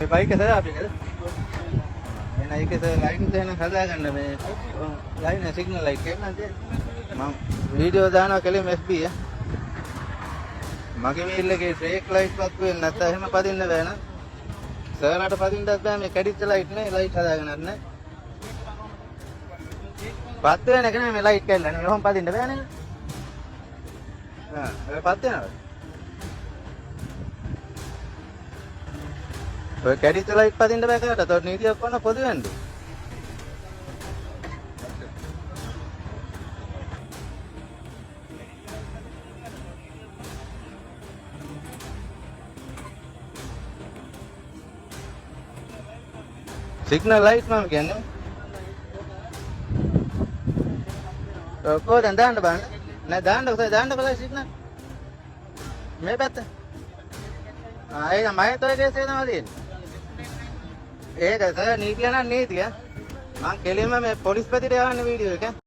මේ බයික් එක අපිට එන එකේ ලයින් දෙන හදාගන්න මේ ලයින් සිග්නල් ලයිට් එක නේද මම වීඩියෝ දානවා කලින් FB මගේ වීල් එකේ බ්‍රේක් ලයිට් වත් වෙන්නේ නැත්නම් එහෙම පදින්න බෑ නේද සර්ලාට පදින්නත් බෑ මේ කැඩිච්ච ලයිට් නේ ලයිට් හදාගෙන නැහැ පත් වෙන එක නේ මේ ලයිට් කැල්ලනේ එහෙම පදින්න බෑ නේද ඒක පත් වෙනවා ඔය කැඩිච්ච ලයිට් පදින්න බෑ කාටද? ඔය නීතියක් වුණා පොදු වෙන්නේ. සිග්නල් ලයිට් මම කියන්නේ. කොහෙන්ද දාන්න බෑ? නෑ දාන්න බලයි සිග්නල්. මේ පැත්ත. ඒක මම තෝරේ කේස් එක තමයි තියෙන්නේ. ඒක සර් නීතිය නම් නීතිය. මං කෙලින්ම මේ පොලිස් පැතිරේ යවන්න වීඩියෝ එක.